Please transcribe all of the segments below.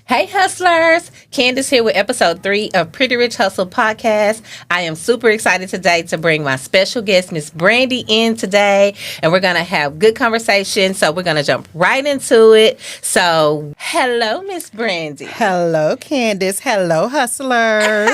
Hey hustlers, Candace here with episode 3 of Pretty Rich Hustle podcast. I am super excited today to bring my special guest, Miss Brandi, in today, and we're going to have good conversation. So we're going to jump right into it. So hello, Miss Brandi. Hello, Candace. Hello, hustlers.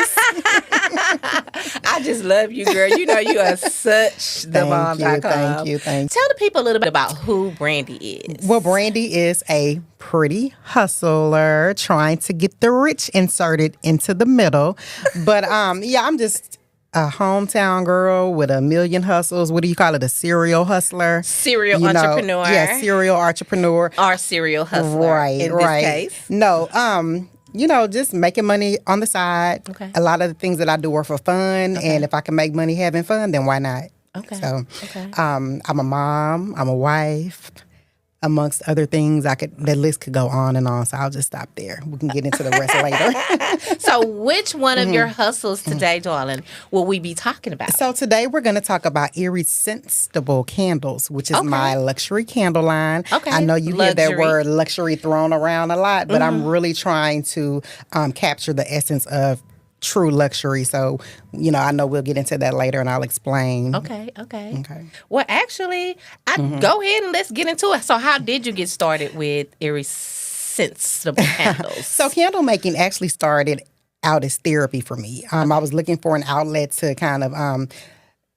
I just love you, girl. You know you are such the bomb.com. Thank you. Tell the people a little bit about who Brandi is. Well, Brandi is a pretty hustler trying to get the rich inserted into the middle. But I'm just a hometown girl with a million hustles. What do you call it? A serial hustler? Serial entrepreneur. Yeah, serial entrepreneur. Or serial hustler in this case. No, just making money on the side. Okay. A lot of the things that I do are for fun. Okay. And if I can make money having fun, then why not? Okay. So, Okay. I'm a mom. I'm a wife. Amongst other things, the list could go on and on. So I'll just stop there. We can get into the rest later. So which one of your hustles today, darling, will we be talking about? So today we're going to talk about Irrescentstible candles, which is my luxury candle line. Okay. I know you hear that word luxury thrown around a lot, but I'm really trying to capture the essence of true luxury. So, I know we'll get into that later and I'll explain. Okay. Well, actually, go ahead and let's get into it. So how did you get started with Irrescentstible candles? So candle making actually started out as therapy for me. I was looking for an outlet to kind of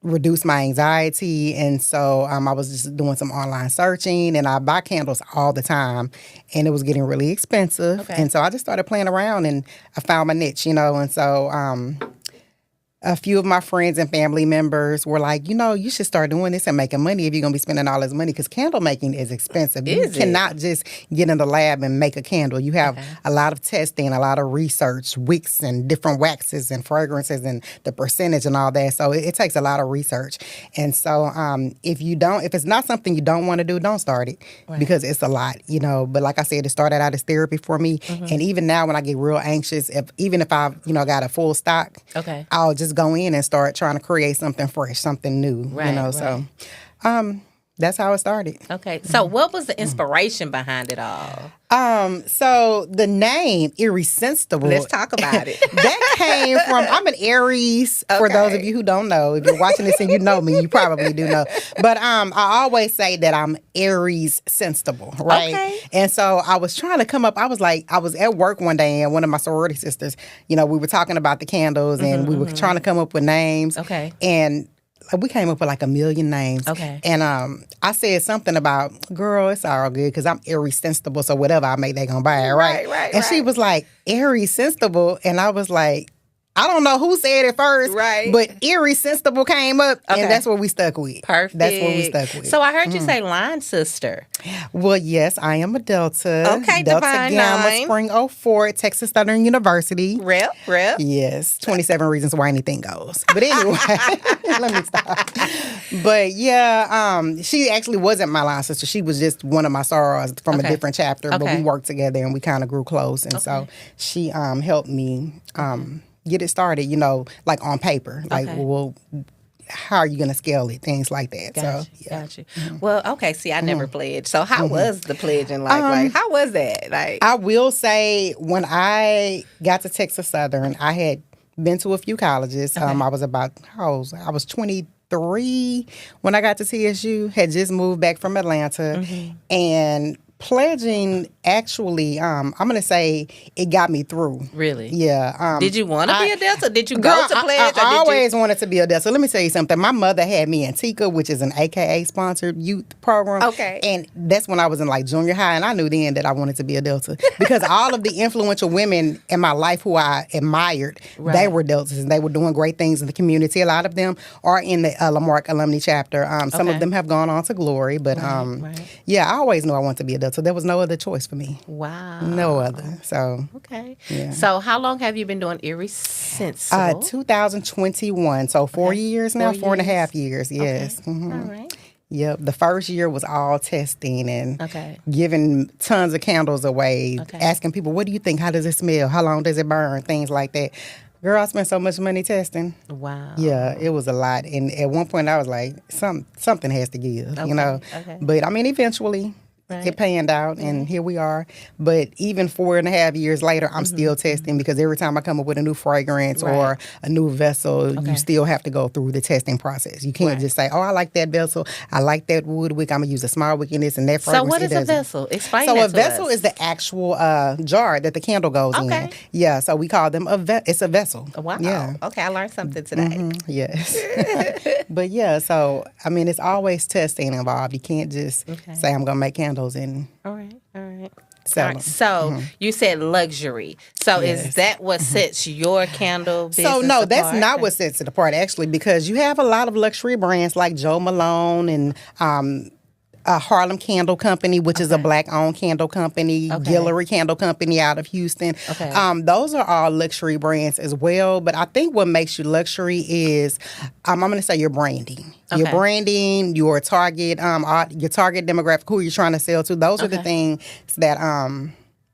reduce my anxiety. And so I was just doing some online searching and I buy candles all the time and it was getting really expensive. Okay. And so I just started playing around and I found my niche, and so a few of my friends and family members were like, you should start doing this and making money if you're going to be spending all this money because candle making is expensive. You cannot just get in the lab and make a candle. You have a lot of testing, a lot of research, wicks and different waxes and fragrances and the percentage and all that. So it takes a lot of research. And so if it's not something you don't want to do, don't start it because it's a lot, But like I said, it started out as therapy for me. And even now when I get real anxious, even if I've, got a full stock, I'll just go in and start trying to create something fresh, something new, So that's how it started. Okay. So what was the inspiration behind it all? So the name Irrescentstible. Let's talk about it. That came from, I'm an Aries, for those of you who don't know. If you're watching this and you know me, you probably do know. But I always say that I'm Irrescentstible, right? Okay. And so I was trying to come up, I was at work one day and one of my sorority sisters, we were talking about the candles and we were trying to come up with names. Okay. And we came up with like a million names. Okay. And I said something about, girl, it's all good because I'm irresponsible, so whatever I make, they gonna buy it, right? And she was like, irresponsible, and I was like, I don't know who said it first, but Irrescentstible came up, and that's what we stuck with. Perfect. That's what we stuck with. So I heard you say line sister. Well, yes, I am a Delta. Okay, Delta Divine Gamma, Nine. Spring '04 at Texas Southern University. Rep. Yes, 27 reasons why anything goes. But anyway, let me stop. But yeah, she actually wasn't my line sister. She was just one of my sorors from a different chapter, but we worked together and we kind of grew close. And so she helped me get it started, like on paper. Like, well, how are you going to scale it? Things like that. Got you. Well, okay. See, I never pledged. So how was the pledging like? How was that? Like, I will say when I got to Texas Southern, I had been to a few colleges. I was 23 when I got to TSU, had just moved back from Atlanta, and pledging actually, I'm going to say it got me through. Really? Yeah. Did you want to be a Delta? Did you go to pledge? I always wanted to be a Delta. So let me tell you something. My mother had me in TICA, which is an AKA-sponsored youth program. Okay. And that's when I was in like junior high, and I knew then that I wanted to be a Delta. Because all of the influential women in my life who I admired, they were Deltas, and they were doing great things in the community. A lot of them are in the Lamarck alumni chapter. Some of them have gone on to glory. But yeah, I always knew I wanted to be a Delta. field. So there was no other choice for me. Wow. No other. So Okay. yeah. So how long have you been doing Irrescentstible? 2021. So 4 years now, 4.5 years. Yes. Okay. Mhm. All right. Yep. The first year was all testing and Okay. giving tons of candles away, Okay. asking people, what do you think? How does it smell? How long does it burn? Things like that. Girl, I spent so much money testing. Wow. Yeah, it was a lot. And at one point I was like, something has to give, you know. Okay. But I mean, eventually Right. it panned out and here we are. But even 4.5 years later, I'm still testing because every time I come up with a new fragrance or a new vessel, you still have to go through the testing process. You can't just say, oh, I like that vessel. I like that wood wick. I'm going to use a small wick in this and that fragrance. So what is a vessel? Explain so that a to vessel us. is the actual jar that the candle goes in. Yeah, so we call them it's a vessel. Wow. Yeah. Okay, I learned something today. Yes. But yeah, so I mean, it's always testing involved. You can't just say I'm going to make candles and All right. sell All right. them. So you said luxury. So is that what sets your candle business So no, that's apart? not what sets it apart actually, because you have a lot of luxury brands like Joe Malone and Harlem Candle Company, which is a black-owned candle company, Guillory Candle Company out of Houston. Okay. Those are all luxury brands as well. But I think what makes you luxury is, I'm going to say your branding. Your branding, your target demographic, who you're trying to sell to. Those are the things that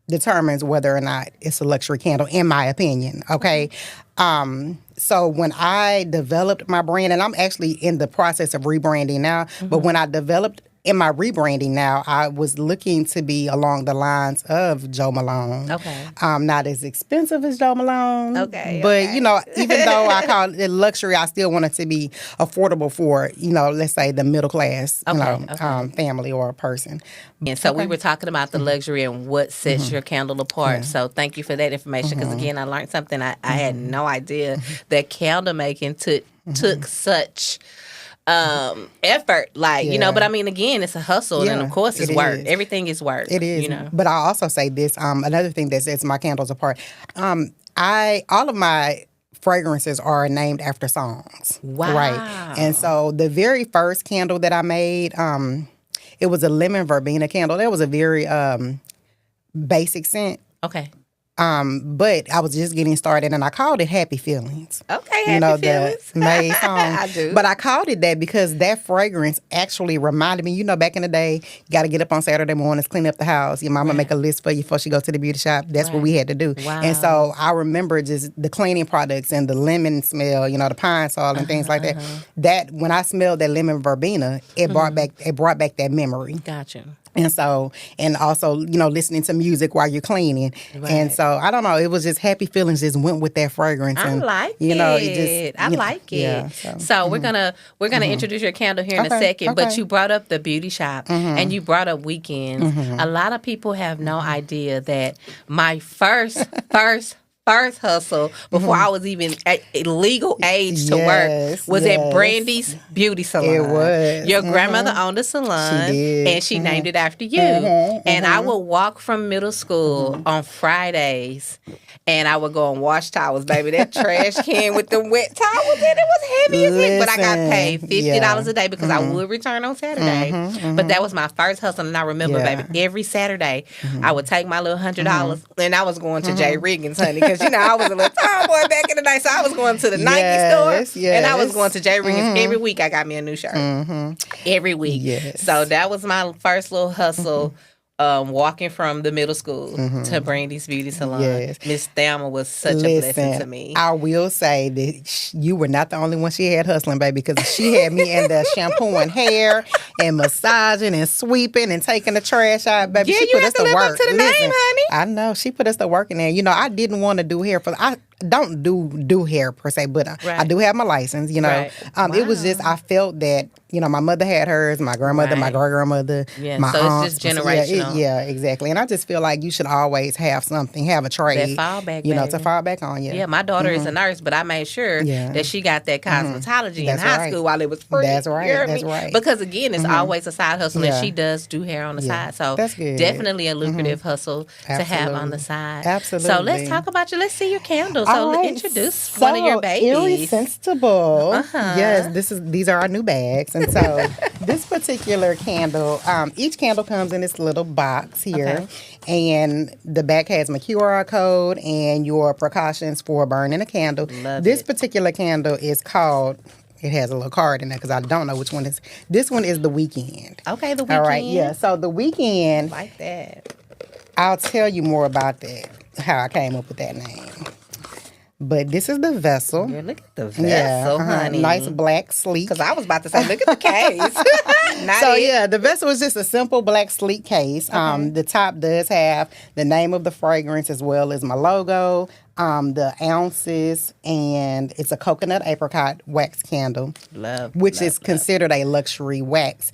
determines whether or not it's a luxury candle, in my opinion. Okay. So when I developed my brand, and I'm actually in the process of rebranding now, but when I developed in my rebranding now, I was looking to be along the lines of Joe Malone. Okay. Not as expensive as Joe Malone. Okay. But, you know, even though I call it luxury, I still want it to be affordable for, you know, let's say the middle class, family or person. And so we were talking about the luxury and what sets your candle apart. So thank you for that information because, again, I learned something I had no idea that candle making took such effort, like, you know, but I mean, again, it's a hustle and of course it's work. Everything is work. It is. You know. But I'll also say this, another thing that sets my candles apart, all of my fragrances are named after songs. Wow. Right. And so the very first candle that I made, it was a lemon verbena candle. That was a very basic scent. Okay. But I was just getting started and I called it Happy Feelings. Okay, Happy Feelings. The May song. I do. But I called it that because that fragrance actually reminded me, you know, back in the day, you got to get up on Saturday mornings, clean up the house. Your mama make a list for you before she go to the beauty shop. That's what we had to do. Wow. And so I remember just the cleaning products and the lemon smell, you know, the pine sol and things like that. That when I smelled that lemon verbena, it brought back that memory. Gotcha. And so, and also, you know, listening to music while you're cleaning. Right. And so, I don't know, it was just Happy Feelings just went with that fragrance. I And, like you know, it. I like it. Yeah, so we're gonna introduce your candle here in a second. But you brought up the beauty shop and you brought up weekends. A lot of people have no idea that my first hustle before I was even at legal age to work was at Brandi's beauty salon. It was. Your grandmother owned a salon, She did. and she named it after you. And I would walk from middle school on Fridays, and I would go and wash towels, baby. That trash can with the wet towels in it was heavy as heck. But I got paid $50 a day because I would return on Saturday. But that was my first hustle, and I remember, baby, every Saturday I would take my little $100, and I was going to Jay Riggins, honey, because you know I was a little tomboy back in the day, so I was going to the Nike store, and I was going to Jay Riggins every week. I got me a new shirt every week. So that was my first little hustle. Walking from the middle school to Brandi's beauty salon. Miss Thelma was such a blessing to me. I will say that you were not the only one she had hustling, baby, because she had me in the shampooing hair and massaging and sweeping and taking the trash out, baby. Yeah, she you put have us to live work. up to the name, honey. I know. She put us to work in there. You know, I didn't want to do hair I don't do hair per se, but I do have my license, you know. It was just, I felt that, you know, my mother had hers, my grandmother, my great-grandmother, my so aunts. It's just generational. Yeah, exactly. And I just feel like you should always have something, have a trade. That fall back, you know, to fall back on. Yeah, my daughter is a nurse, but I made sure that she got that cosmetology in high school while it was free. That's right. You hear That's me? right. Because again, it's always a side hustle, and she does do hair on the side. So that's good. Definitely a lucrative hustle to have on the side. Absolutely. So let's talk about you. Let's see your candles. candle. So introduce one of your babies. Irrescentible. Yes, these are our new bags. And so this particular candle, each candle comes in this little box here. Okay. And the back has my QR code and your precautions for burning a candle. This particular candle is called... It has a little card in there because I don't know which one is. This one is the Weekend. Okay, the Weekend. All right, yeah. So the Weekend. I like that. I'll tell you more about that, how I came up with that name. But this is the vessel. Girl, look at the vessel, honey. Nice black sleek. Because I was about to say, look at the case. The vessel is just a simple black sleek case. Okay. The top does have the name of the fragrance as well as my logo, the ounces, and it's a coconut apricot wax candle. Which is considered a luxury wax.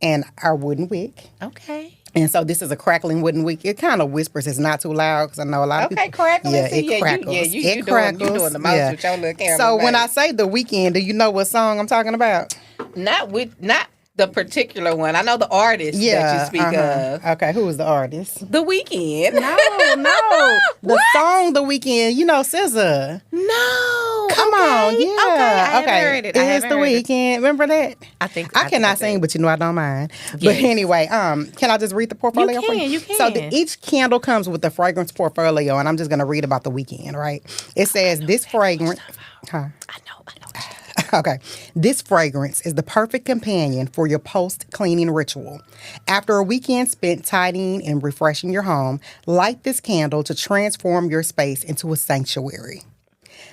And our wooden wick. Okay. And so this is a crackling wooden wick. It kind of whispers. It's not too loud because I know a lot of people. Okay, crackling. Yeah, it crackles. It crackles. You're doing the most with your little camera. So when I say the Weekend, do you know what song I'm talking about? Not the particular one. I know the artist that you speak of. Okay, who is the artist? The Weekend. No. The song The Weekend. You know SZA. No. Come on. Yeah. Okay, I haven't heard it. It's The Weekend. Remember that? I cannot sing, but you know I don't mind. Yes. But anyway, can I just read the portfolio for you? You can. So each candle comes with the fragrance portfolio, and I'm just going to read about The Weekend, right? It says this fragrance... I know. Okay. This fragrance is the perfect companion for your post-cleaning ritual. After a weekend spent tidying and refreshing your home, light this candle to transform your space into a sanctuary.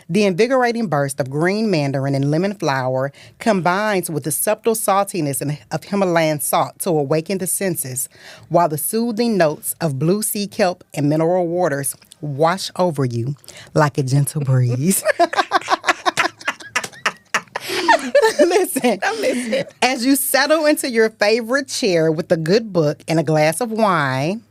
The invigorating burst of green mandarin and lemon flower combines with the subtle saltiness of Himalayan salt to awaken the senses, while the soothing notes of blue sea kelp and mineral waters wash over you like a gentle breeze. Listen, I'm listening. As you settle into your favorite chair with a good book and a glass of wine,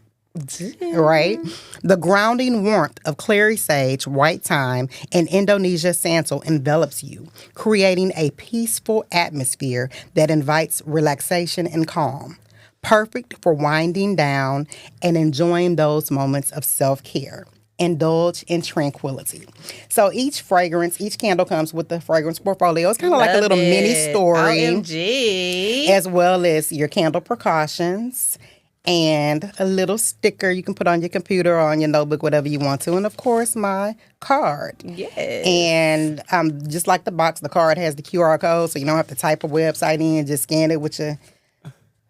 right? The grounding warmth of clary sage, white thyme, and Indonesia santal envelops you, creating a peaceful atmosphere that invites relaxation and calm. Perfect for winding down and enjoying those moments of self-care. Indulge in tranquility. So each candle comes with the fragrance portfolio. It's kind of like a little mini story. OMG. As well as your candle precautions and a little sticker you can put on your computer or on your notebook, whatever you want to. And, of course, my card. Yes. And just like the box, the card has the QR code, so you don't have to type a website in. Just scan it with your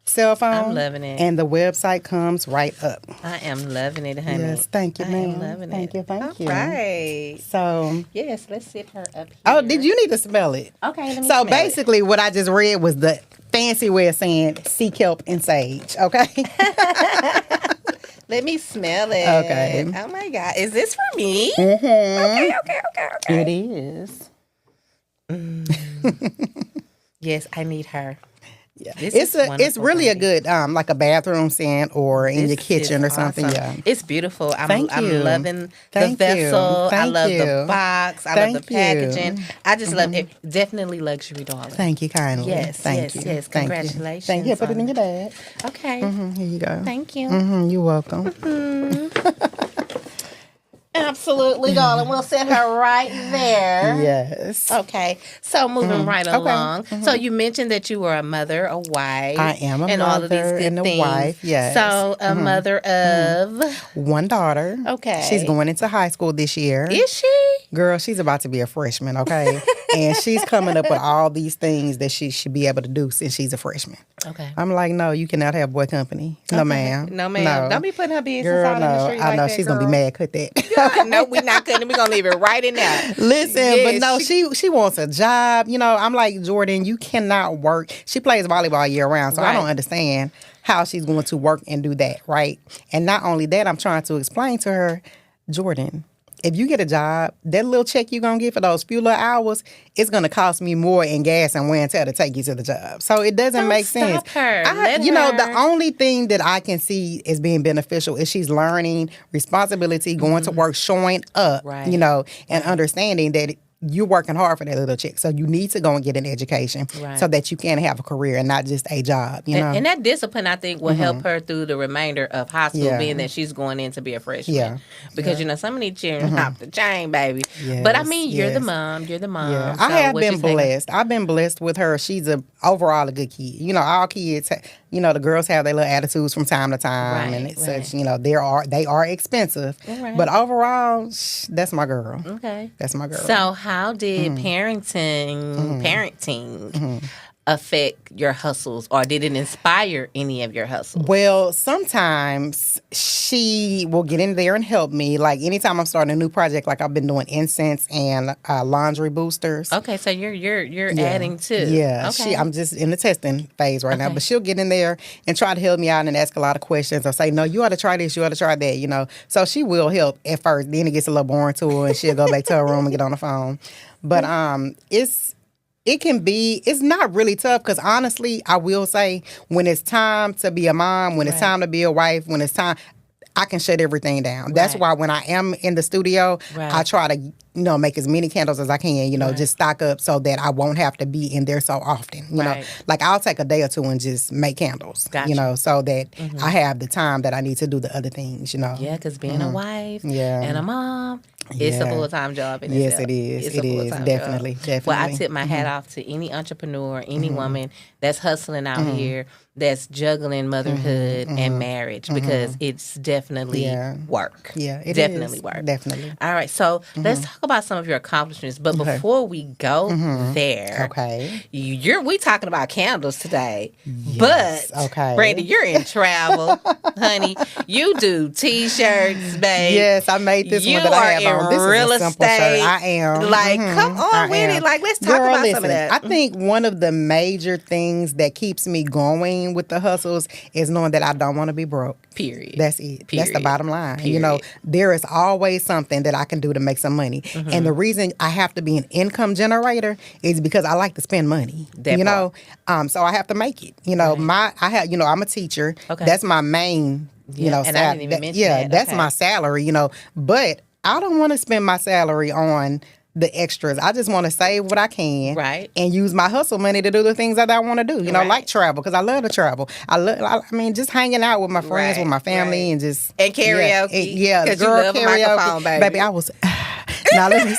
cell phone. I'm loving it. And the website comes right up. I am loving it, honey. Yes, thank you, ma'am. I am loving Thank it. you. All right. So. Yes, let's sit her up here. Oh, did you need to smell it? Okay, let me So smell basically what I just read was the fancy way of saying sea kelp and sage, okay? Let me smell it. Okay. Oh, my God. Is this for me? Mm-hmm. Okay. It is. Yes, I need her. Yeah, it's really a good like a bathroom scent or in your kitchen or something. Awesome. Yeah, it's beautiful. I'm loving Thank the vessel. you. I love you. the box. I love the packaging. I just love it. Definitely luxury, darling. Thank you kindly. Yes, Thank you. Yes. Congratulations. Thank you. Put it in your bag. Okay. Here you go. Thank you. You're welcome. Absolutely, darling. We'll set her right there. Yes. Okay. So moving right along. So you mentioned that you were a mother, a wife. I am a and mother all of these good and a things. wife. Yes. So a mother of one daughter. Okay. She's going into high school this year. Is she? Girl, she's about to be a freshman. Okay. And she's coming up with all these things that she should be able to do since she's a freshman. Okay. I'm like, no, you cannot have boy company. No, ma'am. No, ma'am. No. Don't be putting her business girl, out in the street I know like she's that, gonna be mad. Cut that. Okay. No, we're not cutting. We're gonna leave it right in there. Listen, but no, she wants a job. You know, I'm like, Jordan, you cannot work. She plays volleyball year round, so I don't understand how she's going to work and do that, right? And not only that, I'm trying to explain to her, Jordan, if you get a job, that little check you're going to get for those few little hours, it's going to cost me more in gas and wear and tear to take you to the job. So it doesn't make sense. The only thing that I can see as being beneficial is she's learning responsibility, going to work, showing up, and understanding that you're working hard for that little check. So you need to go and get an education so that you can have a career and not just a job, you know? And that discipline, I think, will help her through the remainder of high school, being that she's going in to be a freshman. Yeah. Because, you know, some of these children off the chain, baby. Yes, but, I mean, you're the mom. You're the mom. Yeah. So I have been blessed. I've been blessed with her. She's overall a good kid. You know, all kids, you know, the girls have their little attitudes from time to time. And it's such, you know, they are expensive. But overall, that's my girl. Okay. That's my girl. So how did parenting affect your hustles, or did it inspire any of your hustles? Well, sometimes she will get in there and help me. Like anytime I'm starting a new project, like I've been doing incense and laundry boosters. Okay, so you're adding too. Yeah, okay. I'm just in the testing phase right now, but she'll get in there and try to help me out and ask a lot of questions or say, no, you ought to try this, you ought to try that, you know. So she will help at first. Then it gets a little boring to her and she'll go back to her room and get on the phone. But it's not really tough because honestly, I will say when it's time to be a mom, when it's time to be a wife, when it's time, I can shut everything down. That's why when I am in the studio, I try to, you know, make as many candles as I can, you know, just stock up so that I won't have to be in there so often. You know, like I'll take a day or two and just make candles, you know, so that I have the time that I need to do the other things, you know. Yeah, because being a wife and a mom, it's a full-time job in yes, itself. it is. It's it is. Definitely. Well, I tip my hat off to any entrepreneur, any woman that's hustling out here, that's juggling motherhood and marriage, because it's definitely work. Yeah, it definitely is. work. Definitely. All right, so let's talk about some of your accomplishments. But before we go there, we talking about candles today. Yes. But Brandi, you're in travel, honey. You do T-shirts, babe. Yes, I made this one that I have on. This real is a simple estate. shirt. I am. Like, come on with it. Like, let's talk about some of that. I think one of the major things that keeps me going with the hustles is knowing that I don't want to be broke. Period. That's it. Period. That's the bottom line. Period. You know, there is always something that I can do to make some money. And the reason I have to be an income generator is because I like to spend money. That you know, so I have to make it. You know, I'm a teacher. That's my main. You know, and I didn't even mention that. That's my salary. You know, but I don't want to spend my salary on the extras. I just want to save what I can, and use my hustle money to do the things that I want to do. You know, like travel, because I love to travel. I mean, just hanging out with my friends, with my family, and just karaoke. Girl karaoke, baby. I was. Now let me.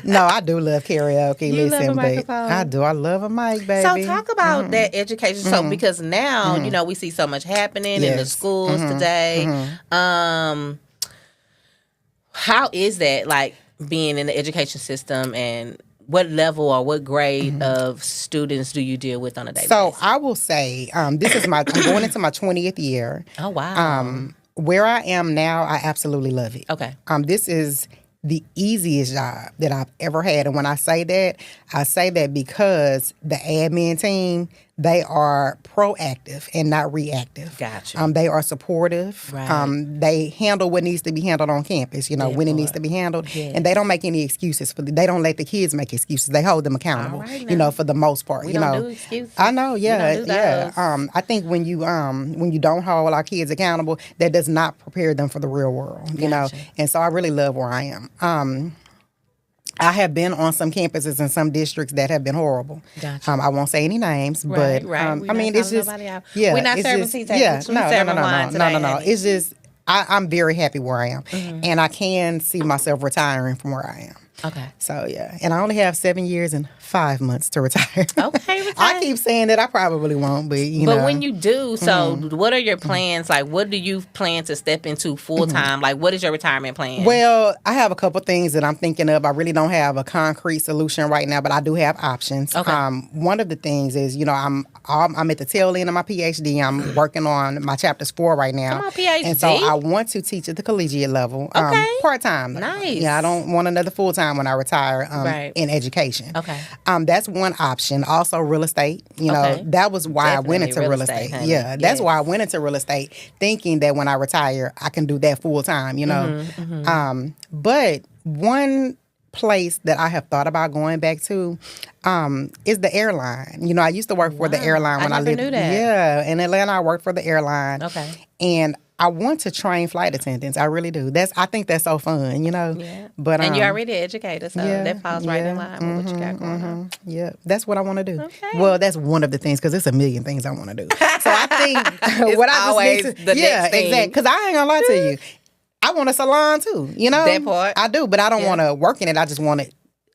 No, I do love karaoke. Listen, babe. I do. I love a mic, baby. So talk about that education. So because now, you know, we see so much happening in the schools today. How is that, like, being in the education system, and what level or what grade of students do you deal with on a daily basis? So I will say, this is I'm going into my 20th year. Oh, wow. Where I am now, I absolutely love it. Okay. This is the easiest job that I've ever had. And when I say that because the admin team, they are proactive and not reactive. Gotcha. They are supportive. They handle what needs to be handled on campus, you know, when it needs to be handled. And they don't make any excuses. They don't let the kids make excuses. They hold them accountable, you know, for the most part. We you don't know. do excuses. I know, yeah. We don't do those. I think when you don't hold our kids accountable, that does not prepare them for the real world, you know. And so I really love where I am. I have been on some campuses in some districts that have been horrible. Gotcha. I won't say any names, but I mean, it's just we're not serving tea tables. No. Honey. It's just I'm very happy where I am, and I can see myself retiring from where I am. Okay. So, yeah. And I only have 7 years and 5 months to retire. Okay, retire. I keep saying that I probably won't, but you know. But when you do, so what are your plans? Like, what do you plan to step into full time? Like, what is your retirement plan? Well, I have a couple things that I'm thinking of. I really don't have a concrete solution right now, but I do have options. Okay. One of the things is, you know, I'm at the tail end of my PhD. I'm working on my chapters 4 right now. Come on, PhD. And so I want to teach at the collegiate level. Part-time. Nice. Yeah, I don't want another full-time when I retire in education. Okay. That's one option. Also, real estate. You know, that was why I went into real estate. Honey. Yeah, that's why I went into real estate, thinking that when I retire, I can do that full time. You know, but one place that I have thought about going back to is the airline. You know, I used to work for the airline when I lived. Knew that. Yeah, in Atlanta, I worked for the airline. Okay. And I want to train flight attendants. I really do. I think that's so fun, Yeah. But and you're already an educator, so that falls right in line with what you got going on. Yeah, that's what I want to do. Okay. Well, that's one of the things because there's a million things I want to do. So I think what I always just need to, the next thing. exactly. Because I ain't gonna lie to you, I want a salon too. That part I do, but I don't want to work in it. I just want to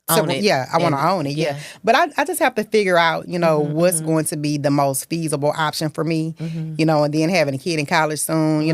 own it. Yeah, I want to own it. Yeah, but I just have to figure out, what's going to be the most feasible option for me. And then having a kid in college soon.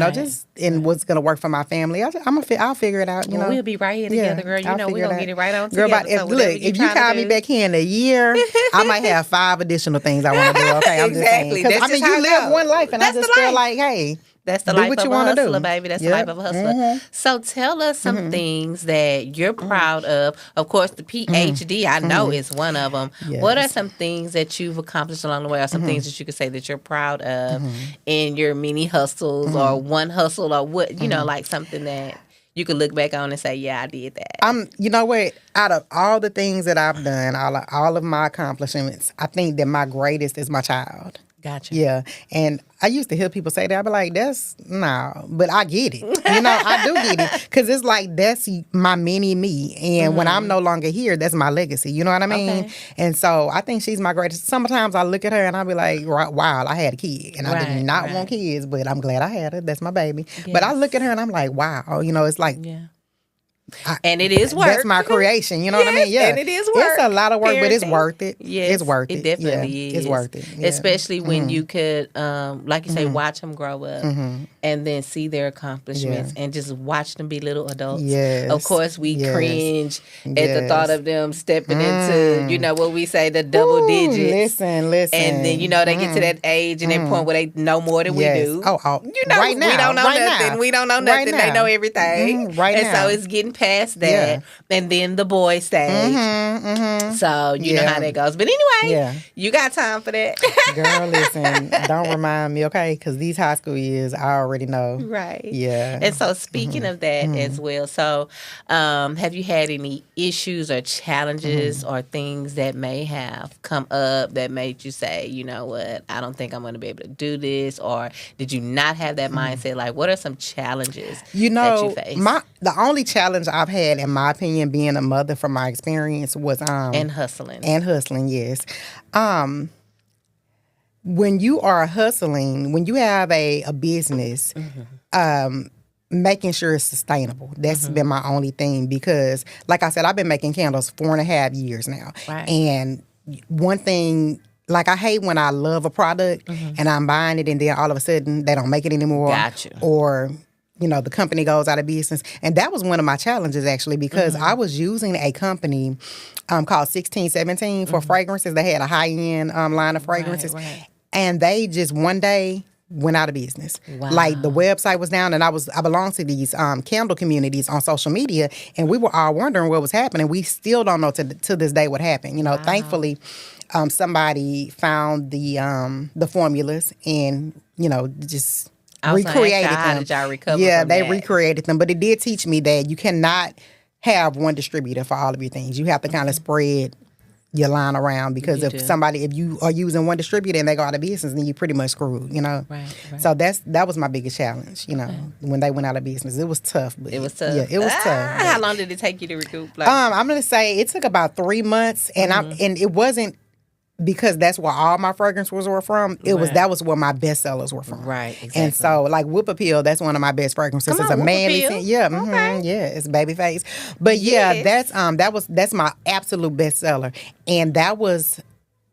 What's going to work for my family. I'll figure it out. We'll be right here together, girl. We're gonna get it right on girl, together. If you call me back here in a year, I might have 5 additional things I want to do. Okay, I'm exactly. just saying. You live one life, and I just feel like, hey. That's the life of a hustler, baby. That's the life of a hustler. So tell us some things that you're proud of. Of course, the PhD, I know is one of them. Yes. What are some things that you've accomplished along the way, or some things that you could say that you're proud of in your mini hustles, or one hustle, or what, like something that you could look back on and say, yeah, I did that. You know what? Out of all the things that I've done, all of my accomplishments, I think that my greatest is my child. Gotcha. Yeah. And I used to hear people say that. I'd be like, but I get it. I do get it. Because it's like, that's my mini me. And when I'm no longer here, that's my legacy. You know what I mean? Okay. And so I think she's my greatest. Sometimes I look at her and I'll be like, wow, I had a kid. And I did not want kids, but I'm glad I had her. That's my baby. Yes. But I look at her and I'm like, wow. It's like... Yeah. And it is work. That's my creation. You know what I mean? Yeah. And it is work. It's a lot of work, but it's worth it. Yes, it's worth it. It definitely is. It's worth it. Yeah. Especially when you could, like you say, watch them grow up and then see their accomplishments and just watch them be little adults. Yes. Of course, we cringe at the thought of them stepping into, what we say, the double digits. Listen. And then, they get to that age and that point where they know more than we do. Oh, right now. We don't know nothing. Now. We don't know nothing. They know everything. Right now. And so it's getting past that, and then the boy stage. So you know how that goes. But anyway, you got time for that. Girl, listen, don't remind me, okay? Because these high school years, I already know. Right. Yeah. And so speaking of that as well, so have you had any issues or challenges or things that may have come up that made you say, you know what, I don't think I'm going to be able to do this? Or did you not have that mindset? Like, what are some challenges that you face? The only challenge I've had, in my opinion, being a mother from my experience was and hustling. Yes. When you are hustling, when you have a business, making sure it's sustainable. That's been my only thing because, like I said, I've been making candles 4.5 years now. Right. And one thing, like I hate when I love a product and I'm buying it and then all of a sudden they don't make it anymore. Gotcha. Or the company goes out of business. And that was one of my challenges, actually, because I was using a company called 1617 for fragrances. They had a high-end line of fragrances. Right. And they just one day went out of business. Wow. Like, the website was down, and I belonged to these candle communities on social media, and we were all wondering what was happening. We still don't know to this day what happened. Thankfully, somebody found the formulas and, just... recreated them. How did y'all recover from they that? recreated them. But it did teach me that you cannot have one distributor for all of your things. You have to kind of spread your line around because if you are using one distributor and they go out of business, then you pretty much screwed, Right. So that was my biggest challenge, when they went out of business. It was tough. But it was tough. Yeah, it was tough. How long did it take you to recoup? I'm going to say it took about 3 months, and and it wasn't because that's where all my fragrances were from. That was where my best sellers were from. Right, exactly. And so, like, Whip Appeal, that's one of my best fragrances. It's a manly scent. Yeah, it's Babyface. But that's my absolute best seller. And that was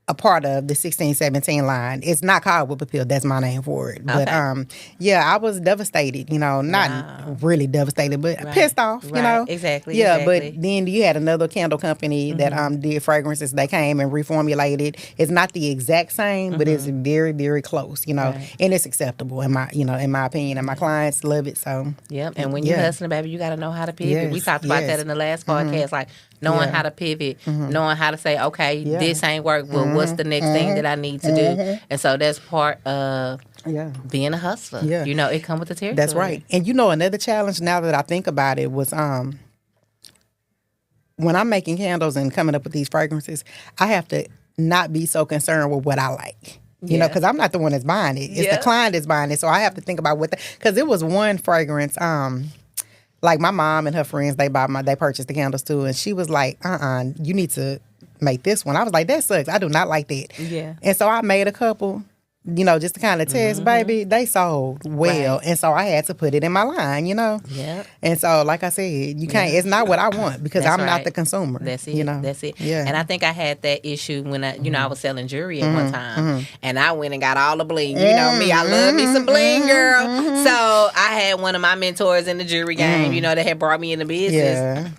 a part of the 1617 line. It's not called Whip Appeal. That's my name for it. But I was devastated. Not really devastated, but pissed off. Exactly. Yeah, exactly. but then you had another candle company that did fragrances. They came and reformulated. It's not the exact same, but it's very, very close. And it's acceptable in my opinion. And my clients love it. So and when you're hustling, baby, you got to know how to pivot. We talked about that in the last podcast. Like, knowing how to pivot, knowing how to say, okay, this ain't work. Well, what's the next thing that I need to do? And so that's part of being a hustler. Yeah. It comes with the territory. That's right. And another challenge now that I think about it was when I'm making candles and coming up with these fragrances, I have to not be so concerned with what I like. You know, because I'm not the one that's buying it. It's the client that's buying it. So I have to think about because it was one fragrance, like my mom and her friends, they purchased the candles too. And she was like, you need to make this one. I was like, that sucks. I do not like that. Yeah. And so I made a couple, just to kind of test, baby. They sold well. Right. And so I had to put it in my line, Yeah. And so, like I said, you can't, it's not what I want because I'm not the consumer. That's it. That's it. Yeah. And I think I had that issue when I was selling jewelry at one time. And I went and got all the bling. You know me, I love me some bling, girl. So I had one of my mentors in the jewelry game, that had brought me in the business. Yeah.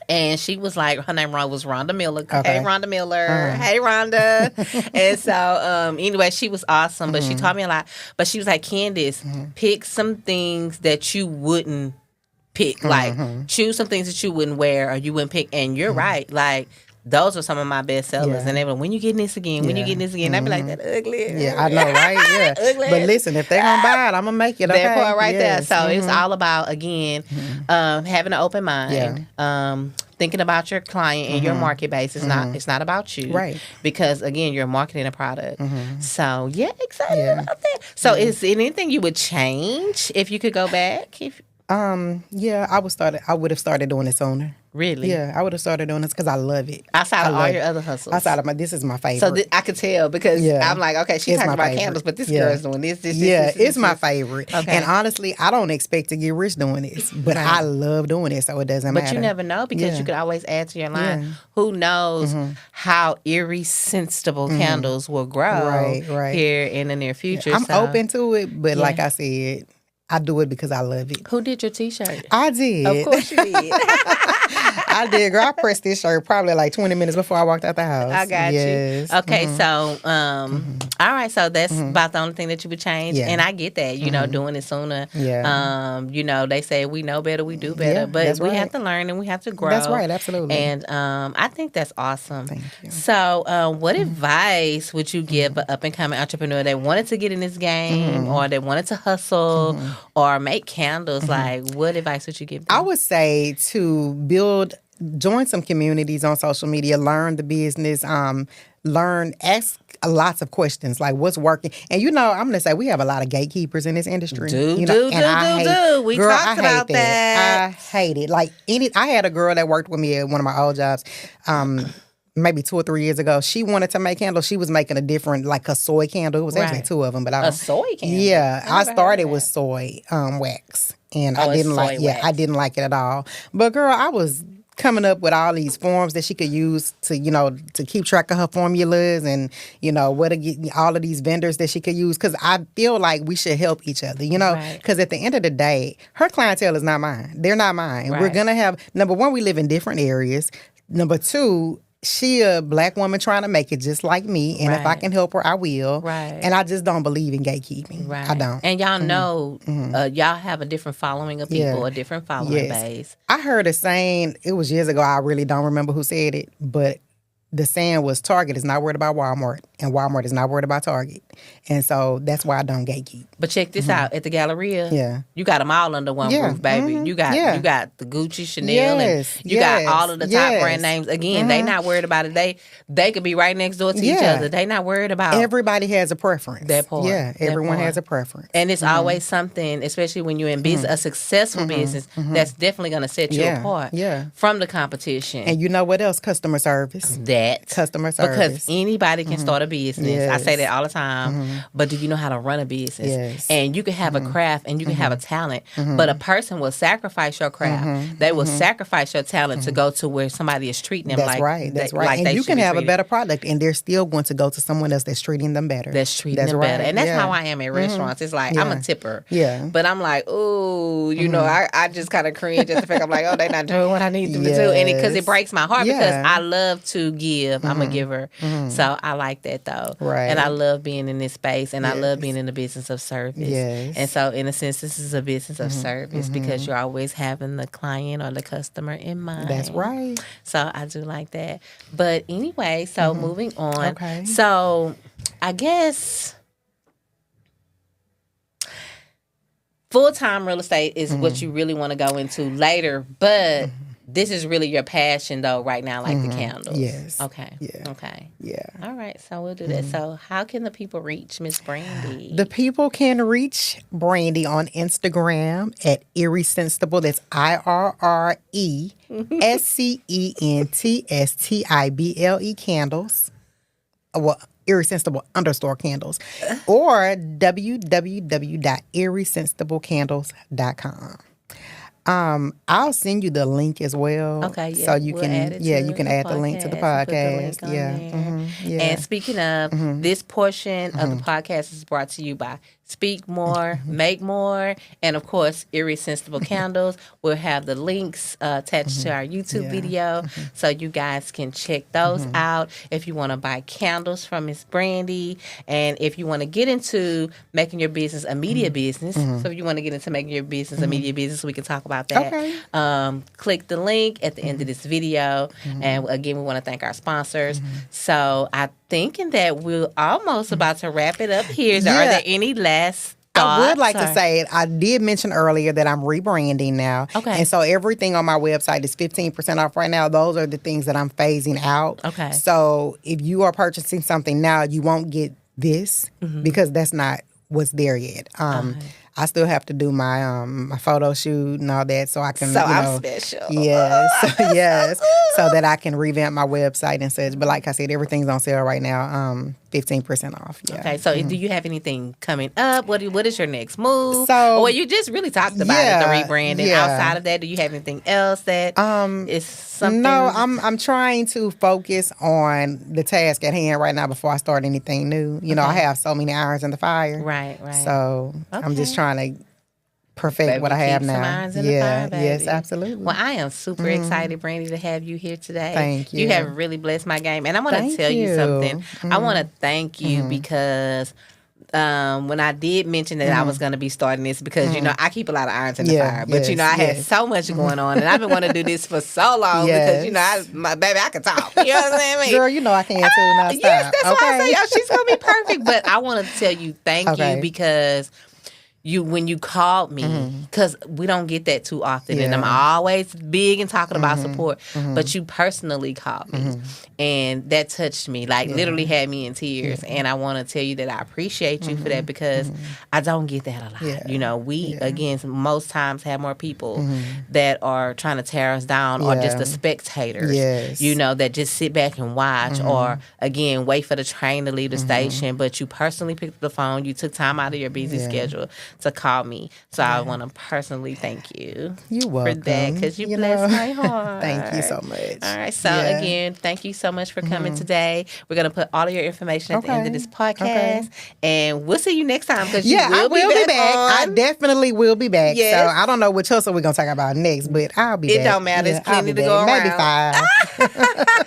And she was like, her name was Rhonda Miller. Okay. Hey, Rhonda Miller. Hey, Rhonda. And so, anyway, she was awesome. But she taught me a lot. But she was like, Candace, pick some things that you wouldn't pick. Like, choose some things that you wouldn't wear or you wouldn't pick. And you're right. Like, those are some of my best sellers. Yeah. And they were, when you getting this again? When you getting this again? I'd be like, that ugly. Yeah, I know, right? Yeah. Ugly. But listen, if they're going to buy it, I'm going to make it. Okay? That part right there. So it's all about, again, having an open mind. Yeah. Thinking about your client and your market base. It's not about you. Right. Because, again, you're marketing a product. So, excited about that. So is there anything you would change if you could go back? I would have started doing it sooner. Really? Yeah, I would have started doing this because I love it. Outside of all your other hustles? Outside of this is my favorite. So I could tell because I'm like, okay, she's talking about candles, but this girl's doing this. It's my favorite. Okay. And honestly, I don't expect to get rich doing this, but I love doing it, so it doesn't matter. But you never know because you could always add to your line. Yeah. Who knows how irrescentstible candles will grow here in the near future. I'm open to it, but like I said, I do it because I love it. Who did your T-shirt? I did. Of course you did. I did, girl. I pressed this shirt probably like 20 minutes before I walked out the house. I got you. Okay, so, all right, so that's about the only thing that you would change. Yeah. And I get that, doing it sooner. Yeah. They say we know better, we do better. But we have to learn and we have to grow. That's right, absolutely. And I think that's awesome. Thank you. So what advice would you give an up-and-coming entrepreneur that wanted to get in this game or that wanted to hustle or make candles? Like, what advice would you give them? I would say to join some communities on social media, learn the business, ask lots of questions like what's working. And I'm going to say we have a lot of gatekeepers in this industry. We talked about that. I hate it. Like I had a girl that worked with me at one of my old jobs. Maybe 2 or 3 years ago, she wanted to make candles. She was making a different, like a soy candle. It was actually 2 of them, but a soy candle. Yeah, I started with soy wax, and I didn't like. Yeah, I didn't like it at all. But girl, I was coming up with all these forms that she could use to, to keep track of her formulas and, what to get all of these vendors that she could use. Because I feel like we should help each other, Because at the end of the day, her clientele is not mine. They're not mine. Right. We're gonna have number one, we live in different areas. Number two, she a black woman trying to make it just like me. And if I can help her, I will. Right. And I just don't believe in gatekeeping. Right. I don't. And y'all know, y'all have a different following of people, a different following base. I heard a saying, it was years ago, I really don't remember who said it, but the saying was Target is not worried about Walmart and Walmart is not worried about Target. And so that's why I don't gatekeep. But check this out. At the Galleria, you got them all under one roof, baby. You got the Gucci, Chanel, and you got all of the top brand names. Again, they not worried about it. They could be right next door to each other. They not worried about everybody has a preference. That part. Yeah, everyone has a preference. And it's always something, especially when you're in business, a successful business, that's definitely going to set you apart from the competition. And you know what else? Customer service. Customer service. Because anybody can start a business. Yes. I say that all the time. But do you know how to run a business? Yes. And you can have a craft and you can have a talent. But a person will sacrifice your craft. They will sacrifice your talent to go to where somebody is treating them That's right. And you can have a better product and they're still going to go to someone else that's treating them better. That's treating them better. And that's how I am at restaurants. It's like I'm a tipper. Yeah. But I'm like, ooh, I just kind of cringe at the fact I'm like, oh, they're not doing what I need them to do. And because it breaks my heart because I love to give. I'm a giver. So I like that though. Right. And I love being in this space and I love being in the business of service. Yes. And so in a sense, this is a business of service because you're always having the client or the customer in mind. That's right. So I do like that. But anyway, so moving on. Okay. So I guess full-time real estate is what you really want to go into later, but this is really your passion though right now, like the candles. Yes. Okay. Yeah. Okay. Yeah. All right. So we'll do that. So how can the people reach Miss Brandi? The people can reach Brandi on Instagram at Irrescentstible. That's IRRESCENTSTIBLE candles. Well, Irrescenstible_candles. Or www.irrescensitiblecandles.com. I'll send you the link as well. Okay, yeah. So you We'll can add it you to can the add the link to the podcast and podcast. put the link on there. Yeah. And speaking of, this portion of the podcast is brought to you by Speak More, Make More, and of course, Irrescentstible Candles. We'll have the links attached to our YouTube video so you guys can check those out if you want to buy candles from Miss Brandi. And if you want to get into making your business a media business, so if you want to get into making your business a media business, we can talk about that. Okay. Click the link at the end of this video. And again, we want to thank our sponsors. So I'm thinking that we're almost about to wrap it up here. So are there any last thoughts? I would like to say it. I did mention earlier that I'm rebranding now. Okay. And so everything on my website is 15% off right now. Those are the things that I'm phasing out. Okay. So if you are purchasing something now, you won't get this because that's not what's there yet. I still have to do my my photo shoot and all that, so I can. So I'm special. Yes, yes, so that I can revamp my website and such. But like I said, everything's on sale right now. 15% off. Yeah. Okay, so do you have anything coming up? What is your next move? So, well, you just really talked about it, the rebranding. Yeah. Outside of that, do you have anything else that is something? No, I'm trying to focus on the task at hand right now before I start anything new. You know, I have so many irons in the fire. Right. So I'm just trying to perfect what I have keep some now. irons in the fire, baby. Yes, absolutely. Well, I am super excited, Brandi, to have you here today. Thank you. You have really blessed my game. And I want to Thank tell you you. something. I want to thank you because when I did mention that I was going to be starting this, because, you know, I keep a lot of irons in the fire. But, you know, I had so much going on. And I've been wanting to do this for so long because, you know, baby, I can talk. You know what I'm saying? Girl, you know I can too. Now stop. Yes, that's why I say, oh, she's going to be perfect. But I want to tell you thank you because when you called me, because we don't get that too often, and I'm always big in talking about support, but you personally called me, and that touched me, like literally had me in tears, and I want to tell you that I appreciate you for that, because I don't get that a lot. You know, we, again, most times have more people that are trying to tear us down, or just the spectators, you know, that just sit back and watch, or, again, wait for the train to leave the station, but you personally picked up the phone, you took time out of your busy schedule to call me. So I want to personally thank you. You're welcome. For that, because you blessed my heart. Thank you so much. All right. So again, thank you so much for coming today. We're going to put all of your information at the end of this podcast. And we'll see you next time, because I will be back. I on. definitely will be back. Yes. So I don't know which hustle we're going to talk about next, but I'll be back. It don't matter. There's plenty to go Maybe around. 5.